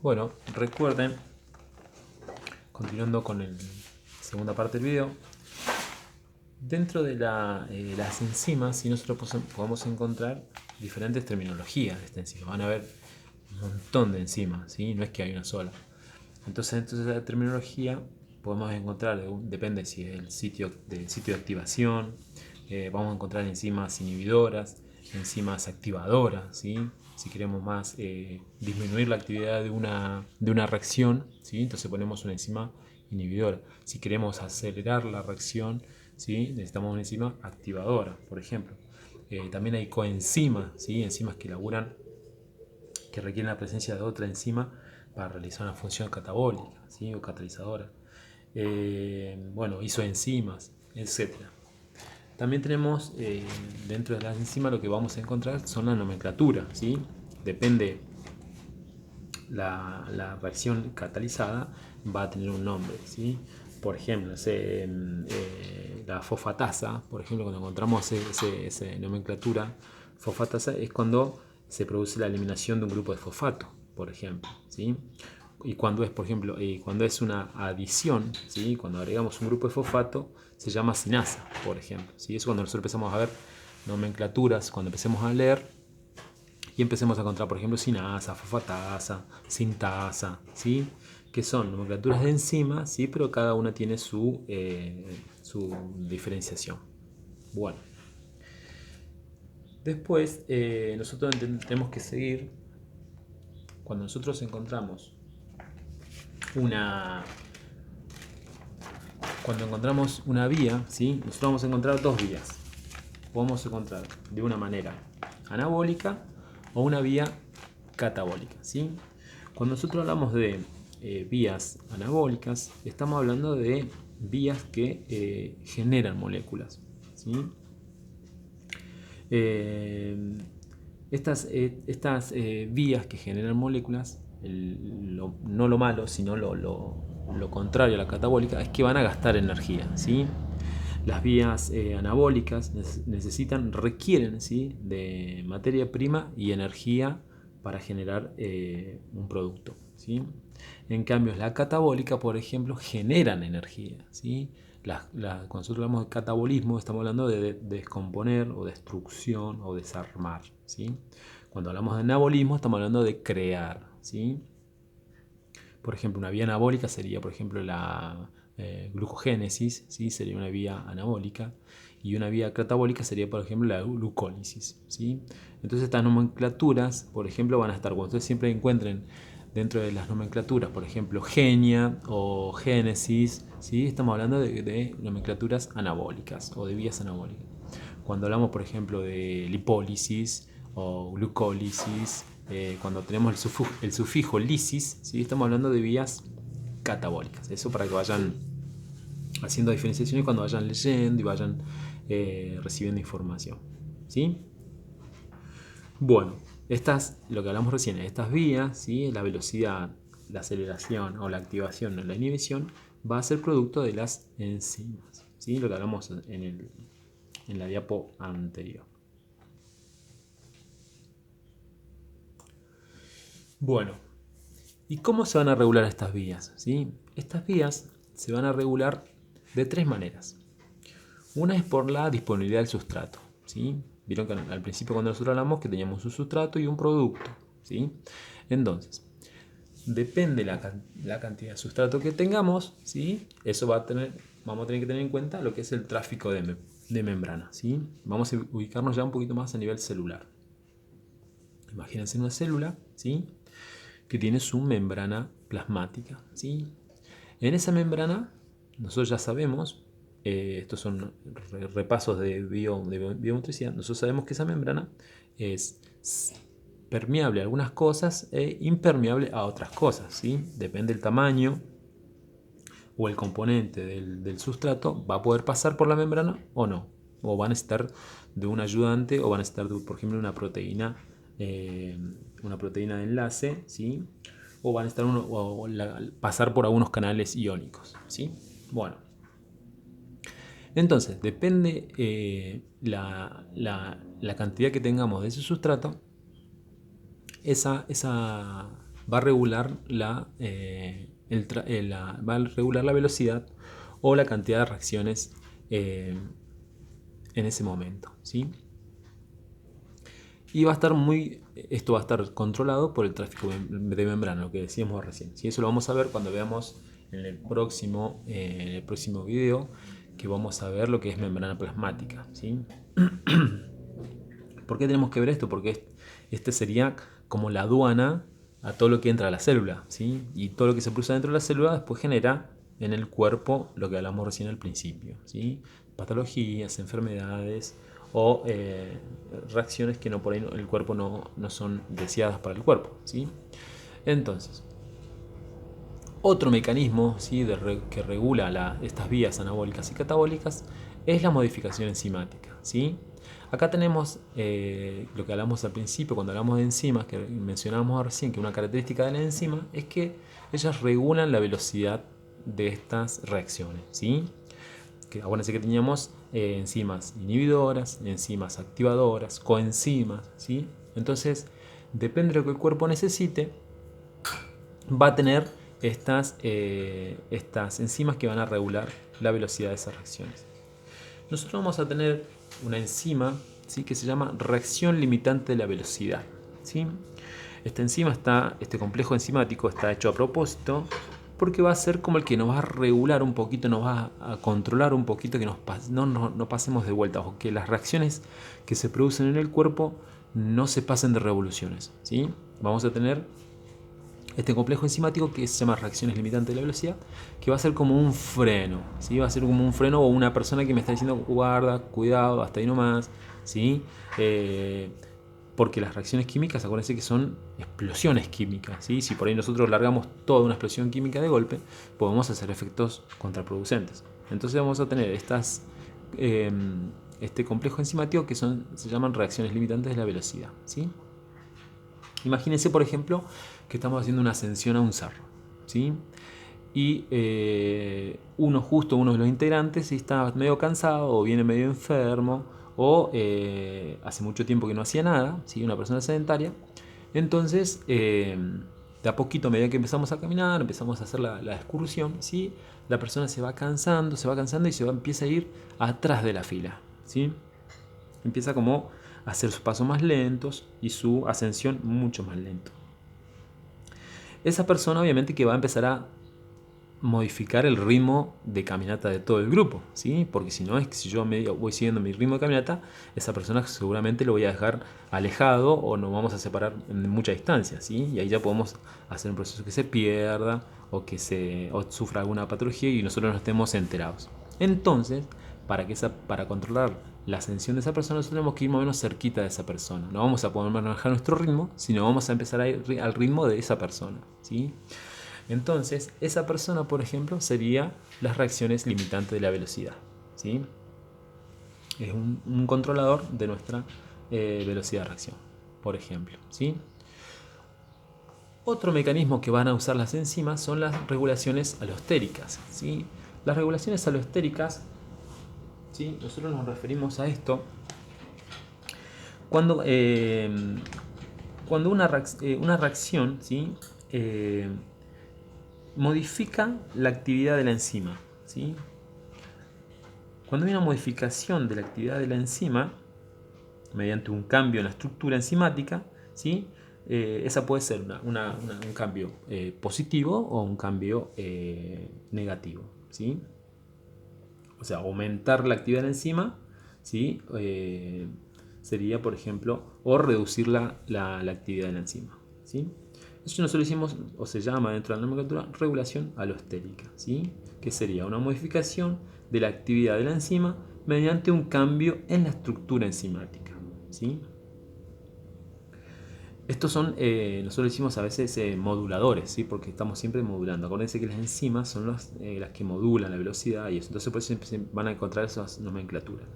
Bueno, recuerden, continuando con la segunda parte del video, dentro de las enzimas, si nosotros podemos encontrar diferentes terminologías de esta enzima. Van a haber un montón de enzimas, ¿sí? No es que hay una sola. Entonces de la terminología podemos encontrar, depende si es el sitio de activación, vamos a encontrar enzimas inhibidoras, enzimas activadoras, ¿sí? Si queremos más disminuir la actividad de una reacción, ¿sí? Entonces ponemos una enzima inhibidora. Si queremos acelerar la reacción, ¿sí? Necesitamos una enzima activadora, por ejemplo. También hay coenzimas, ¿sí? Enzimas que requieren la presencia de otra enzima para realizar una función catabólica, ¿sí? O catalizadora. Bueno, isoenzimas, etc. También tenemos dentro de las enzimas lo que vamos a encontrar son la nomenclatura, ¿sí? Depende la reacción catalizada, va a tener un nombre, ¿sí? Por ejemplo, la fosfatasa, por ejemplo, cuando encontramos esa nomenclatura, fosfatasa es cuando se produce la eliminación de un grupo de fosfato, por ejemplo, ¿sí? Y cuando es, por ejemplo, cuando es una adición, ¿sí? Cuando agregamos un grupo de fosfato, se llama sinasa, por ejemplo, ¿sí? Eso cuando nosotros empezamos a ver nomenclaturas, cuando empecemos a leer y empecemos a encontrar, por ejemplo, sinasa, fosfatasa, sintasa, ¿sí? Que son nomenclaturas de enzimas, ¿sí? Pero cada una tiene su diferenciación. Bueno, después nosotros tenemos que seguir cuando nosotros encontramos una vía, ¿sí? Nosotros vamos a encontrar dos vías. Podemos encontrar de una manera anabólica o una vía catabólica, ¿sí? Cuando nosotros hablamos de vías anabólicas, estamos hablando de vías que generan moléculas, ¿sí? Estas vías que generan moléculas, no lo malo, sino lo contrario a la catabólica, es que van a gastar energía, ¿sí? Las vías anabólicas requieren, ¿sí? De materia prima y energía para generar un producto, ¿sí? En cambio, la catabólica, por ejemplo, generan energía, ¿sí? Cuando nosotros hablamos de catabolismo, estamos hablando de descomponer o destrucción o desarmar, ¿sí? Cuando hablamos de anabolismo, estamos hablando de crear, ¿sí? Por ejemplo, una vía anabólica sería, por ejemplo, la glucogénesis, ¿sí? Sería una vía anabólica. Y una vía catabólica sería, por ejemplo, la glucólisis, ¿sí? Entonces estas nomenclaturas, por ejemplo, van a estar, cuando ustedes siempre encuentren dentro de las nomenclaturas, por ejemplo, genia o génesis, ¿sí? Estamos hablando de nomenclaturas anabólicas o de vías anabólicas. Cuando hablamos, por ejemplo, de lipólisis o glucólisis, cuando tenemos el sufijo lisis, ¿sí? Estamos hablando de vías catabólicas. Eso para que vayan haciendo diferenciaciones cuando vayan leyendo y vayan recibiendo información, ¿sí? Bueno, lo que hablamos recién, estas vías, ¿sí? La velocidad, la aceleración o la activación o la inhibición va a ser producto de las enzimas, ¿sí? Lo que hablamos en la diapo anterior. Bueno, ¿y cómo se van a regular estas vías? ¿Sí? Estas vías se van a regular de tres maneras. Una es por la disponibilidad del sustrato, ¿sí? Vieron que al principio cuando nosotros hablamos que teníamos un sustrato y un producto, ¿sí? Entonces, depende la cantidad de sustrato que tengamos, ¿sí? Eso vamos a tener que tener en cuenta lo que es el tráfico de membrana, ¿sí? Vamos a ubicarnos ya un poquito más a nivel celular. Imagínense una célula, ¿sí? Que tiene su membrana plasmática, ¿sí? En esa membrana, nosotros ya sabemos, estos son repasos de biomotricidad, nosotros sabemos que esa membrana es permeable a algunas cosas e impermeable a otras cosas, ¿sí? Depende del tamaño o el componente del sustrato, va a poder pasar por la membrana o no, o van a estar de un ayudante o van a estar, por ejemplo, una proteína de enlace, ¿sí? O van a estar pasar por algunos canales iónicos, ¿sí? Bueno, entonces depende la cantidad que tengamos de ese sustrato, esa va a regular va a regular la velocidad o la cantidad de reacciones en ese momento, ¿sí? Y esto va a estar controlado por el tráfico de membrana, lo que decíamos recién, ¿sí? Eso lo vamos a ver cuando veamos en el próximo video, que vamos a ver lo que es membrana plasmática, ¿sí? ¿Por qué tenemos que ver esto? Porque este sería como la aduana a todo lo que entra a la célula, ¿sí? Y todo lo que se produce dentro de la célula después genera en el cuerpo lo que hablamos recién al principio, ¿sí? Patologías, enfermedades o reacciones que por ahí el cuerpo no son deseadas para el cuerpo, ¿sí? Entonces, otro mecanismo, ¿sí?, que regula estas vías anabólicas y catabólicas es la modificación enzimática, ¿sí? Acá tenemos lo que hablamos al principio cuando hablamos de enzimas, que mencionábamos recién, que una característica de la enzima es que ellas regulan la velocidad de estas reacciones, ¿sí? Acuérdense que teníamos enzimas inhibidoras, enzimas activadoras, coenzimas, ¿sí? Entonces, depende de lo que el cuerpo necesite, va a tener estas enzimas que van a regular la velocidad de esas reacciones. Nosotros vamos a tener una enzima, ¿sí?, que se llama reacción limitante de la velocidad, ¿sí? Esta enzima este complejo enzimático está hecho a propósito porque va a ser como el que nos va a regular un poquito, nos va a controlar un poquito que no pasemos de vuelta, o que las reacciones que se producen en el cuerpo no se pasen de revoluciones, ¿sí? Vamos a tener este complejo enzimático que se llama reacciones limitantes de la velocidad, que va a ser como un freno, ¿sí? Va a ser como un freno o una persona que me está diciendo guarda, cuidado, hasta ahí nomás, ¿sí? Porque las reacciones químicas, acuérdense que son explosiones químicas, ¿sí? Si por ahí nosotros largamos toda una explosión química de golpe, podemos hacer efectos contraproducentes. Entonces vamos a tener este complejo enzimático que se llaman reacciones limitantes de la velocidad, ¿sí? Imagínense, por ejemplo, que estamos haciendo una ascensión a un cerro, ¿sí? Y uno de los integrantes está medio cansado o viene medio enfermo o hace mucho tiempo que no hacía nada, ¿sí? Una persona sedentaria. Entonces, de a poquito, a medida que empezamos a caminar, empezamos a hacer la excursión, ¿sí?, la persona se va cansando y empieza a ir atrás de la fila, ¿sí? Empieza como a hacer sus pasos más lentos y su ascensión mucho más lento. Esa persona obviamente que va a empezar a modificar el ritmo de caminata de todo el grupo, ¿sí? Porque si yo voy siguiendo mi ritmo de caminata, esa persona seguramente lo voy a dejar alejado o nos vamos a separar en mucha distancia, ¿sí? Y ahí ya podemos hacer un proceso que se pierda o o sufra alguna patología y nosotros no estemos enterados. Entonces, para controlar la ascensión de esa persona, nosotros tenemos que ir más o menos cerquita de esa persona. No vamos a poder manejar nuestro ritmo, sino vamos a empezar a ir al ritmo de esa persona, ¿sí? Entonces, esa persona, por ejemplo, sería las reacciones limitantes de la velocidad, ¿sí? Es un controlador de nuestra velocidad de reacción, por ejemplo, ¿sí? Otro mecanismo que van a usar las enzimas son las regulaciones alostéricas, ¿sí? Las regulaciones alostéricas, ¿sí?, nosotros nos referimos a esto cuando una reacción, ¿sí?, modifica la actividad de la enzima, ¿sí? Cuando hay una modificación de la actividad de la enzima mediante un cambio en la estructura enzimática, ¿sí?, esa puede ser un cambio positivo o un cambio negativo, ¿sí? O sea, aumentar la actividad de la enzima, ¿sí?, sería, por ejemplo, o reducir la actividad de la enzima, ¿sí? Eso nosotros hicimos, o se llama dentro de la nomenclatura, regulación alostérica, ¿sí?, que sería una modificación de la actividad de la enzima mediante un cambio en la estructura enzimática, ¿sí? Estos son, nosotros decimos a veces moduladores, ¿sí?, porque estamos siempre modulando. Acuérdense que las enzimas son las que modulan la velocidad y eso. Entonces por eso se van a encontrar esas nomenclaturas.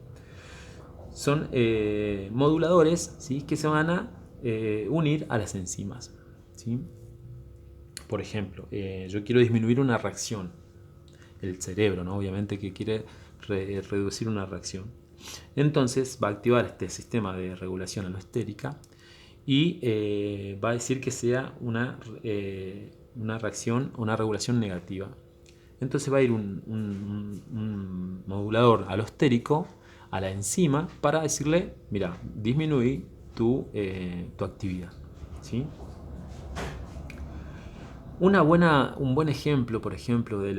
Son moduladores, ¿sí?, que se van a unir a las enzimas, ¿sí? Por ejemplo, yo quiero disminuir una reacción. El cerebro, ¿no?, obviamente que quiere reducir una reacción. Entonces va a activar este sistema de regulación alostérica y va a decir que sea una reacción o una regulación negativa. Entonces va a ir un modulador alostérico a la enzima para decirle, mira, disminuí tu actividad, ¿sí? Un buen ejemplo, por ejemplo, de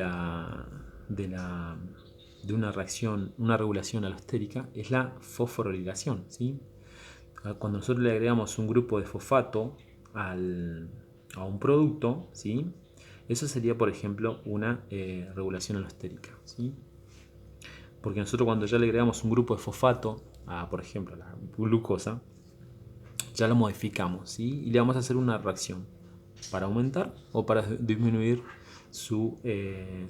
una reacción, una regulación alostérica es la fosforilación, ¿sí? Cuando nosotros le agregamos un grupo de fosfato a un producto, ¿sí? Eso sería, por ejemplo, una regulación alostérica, ¿sí? Porque nosotros cuando ya le agregamos un grupo de fosfato a, por ejemplo, la glucosa, ya lo modificamos, ¿sí? Y le vamos a hacer una reacción para aumentar o para disminuir su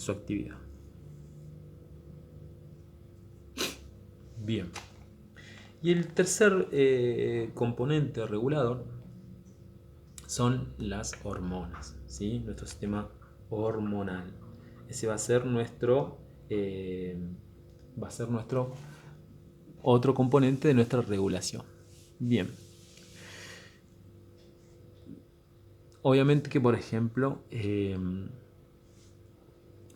actividad. Bien. Y el tercer componente regulador son las hormonas, ¿sí? Nuestro sistema hormonal. Ese va a ser nuestro otro componente de nuestra regulación. Bien. Obviamente que, por ejemplo,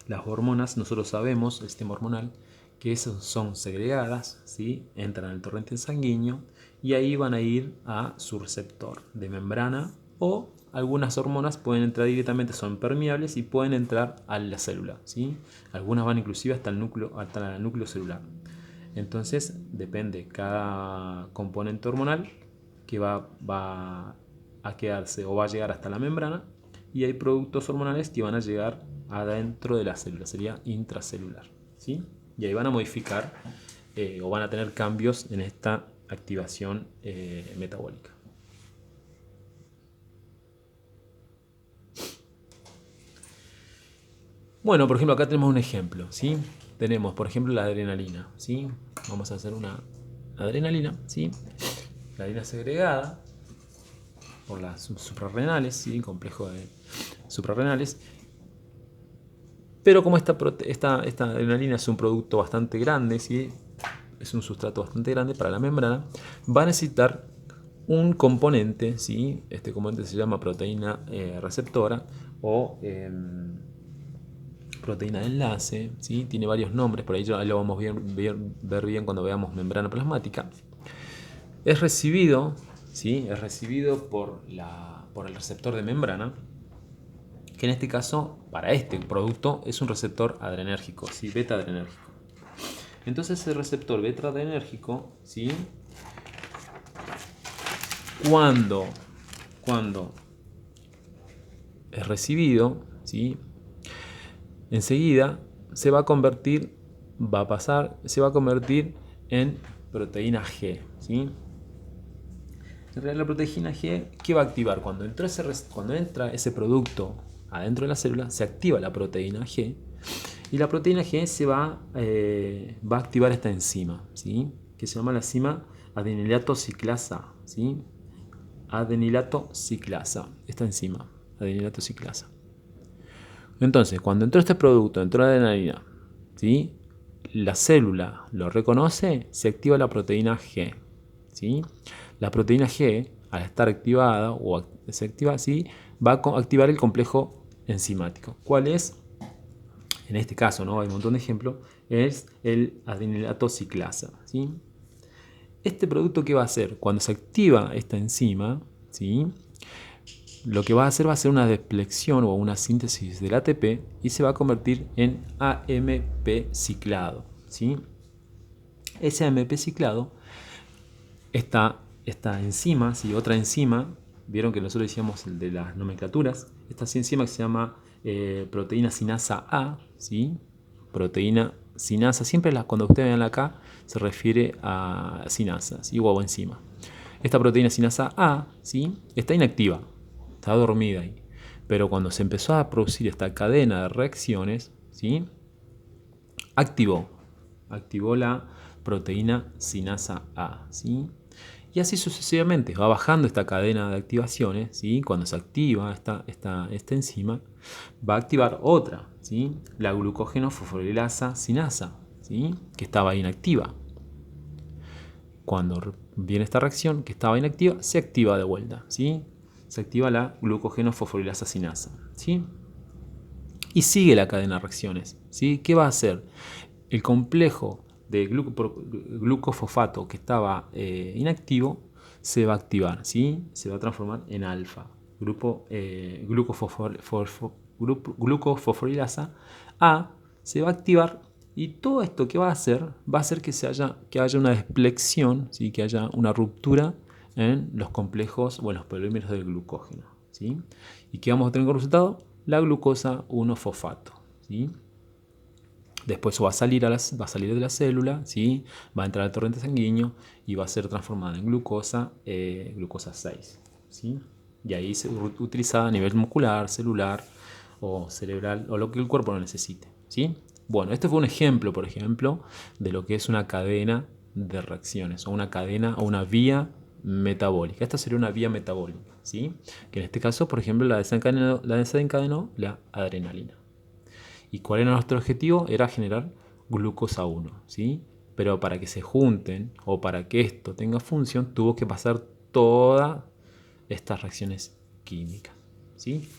las hormonas, nosotros sabemos, el sistema hormonal, que son segregadas, ¿sí? Entran al torrente sanguíneo y ahí van a ir a su receptor de membrana, o algunas hormonas pueden entrar directamente, son permeables y pueden entrar a la célula, ¿sí? Algunas van inclusive hasta el núcleo celular. Entonces depende cada componente hormonal que va a quedarse o va a llegar hasta la membrana, y hay productos hormonales que van a llegar adentro de la célula, sería intracelular, ¿sí? Y ahí van a modificar o van a tener cambios en esta activación metabólica. Bueno, por ejemplo, acá tenemos un ejemplo, ¿sí? Tenemos, por ejemplo, la adrenalina, ¿sí? Vamos a hacer una adrenalina, ¿sí? La adrenalina segregada por las suprarrenales, ¿sí? Complejo de suprarrenales. Pero como esta adrenalina es un producto bastante grande, ¿sí? Es un sustrato bastante grande para la membrana, va a necesitar un componente, ¿sí? Este componente se llama proteína receptora o proteína de enlace, ¿sí? Tiene varios nombres, por ahí lo vamos a ver bien cuando veamos membrana plasmática. Es recibido, ¿sí? Es recibido por el receptor de membrana, que en este caso, para este producto, es un receptor adrenérgico, ¿sí? Beta adrenérgico. Entonces ese receptor beta adrenérgico, ¿sí? Cuando es recibido, ¿sí? Enseguida se va a convertir en proteína G, ¿sí? En realidad la proteína G, ¿qué va a activar? Cuando entra ese producto adentro de la célula, se activa la proteína G, y la proteína G va a activar esta enzima, ¿sí? Que se llama la enzima adenilato ciclasa, ¿sí? Adenilato ciclasa, esta enzima, adenilato ciclasa. Entonces, cuando entró este producto, entró la adrenalina, ¿sí? La célula lo reconoce, se activa la proteína G, ¿sí? La proteína G, al estar activada o se activa así, va a activar el complejo enzimático. ¿Cuál es? En este caso, ¿no? Hay un montón de ejemplos, es el adenilato ciclasa, ¿sí? Este producto, ¿qué va a hacer? Cuando se activa esta enzima, ¿sí? Lo que va a hacer una desplexión o una síntesis del ATP y se va a convertir en AMP ciclado, ¿sí? Ese AMP ciclado, esta enzima, ¿sí? Otra enzima, vieron que nosotros decíamos el de las nomenclaturas, esta enzima que se llama proteína sinasa A, ¿sí? Proteína sinasa, siempre cuando ustedes vean la K se refiere a sinasa, ¿sí? O enzima. Esta proteína sinasa A, ¿sí? Está inactiva, está dormida ahí. Pero cuando se empezó a producir esta cadena de reacciones, ¿sí? Activó la proteína sinasa A, ¿sí? Y así sucesivamente, va bajando esta cadena de activaciones, ¿sí? Cuando se activa esta enzima, va a activar otra, ¿sí? La glucógeno fosforilasa sinasa, ¿sí? Que estaba inactiva. Cuando Viene esta reacción que estaba inactiva, se activa de vuelta, ¿sí? Se activa la glucógeno-fosforilasa sinasa, ¿sí? Y sigue la cadena de reacciones, ¿sí? ¿Qué va a hacer? El complejo de glucofosfato que estaba inactivo se va a activar, ¿sí? Se va a transformar en alfa, glucofosforilasa A se va a activar, y todo esto que va a hacer que haya una desplexión, ¿sí? Que haya una ruptura en los complejos o en los polímeros del glucógeno, ¿sí? ¿Y qué vamos a tener como resultado? La glucosa 1-fosfato, ¿sí? Después va a salir de la célula, ¿sí? Va a entrar al torrente sanguíneo y va a ser transformada en glucosa 6, ¿sí? Y ahí se utilizada a nivel muscular, celular o cerebral, o lo que el cuerpo lo necesite, ¿sí? Bueno, este fue un ejemplo, por ejemplo, de lo que es una cadena de reacciones, o una cadena o una vía metabólica. Esta sería una vía metabólica, ¿sí? Que en este caso, por ejemplo, la desencadenó la adrenalina. ¿Y cuál era nuestro objetivo? Era generar glucosa 1, ¿sí? Pero para que se junten o para que esto tenga función, tuvo que pasar todas estas reacciones químicas, ¿sí?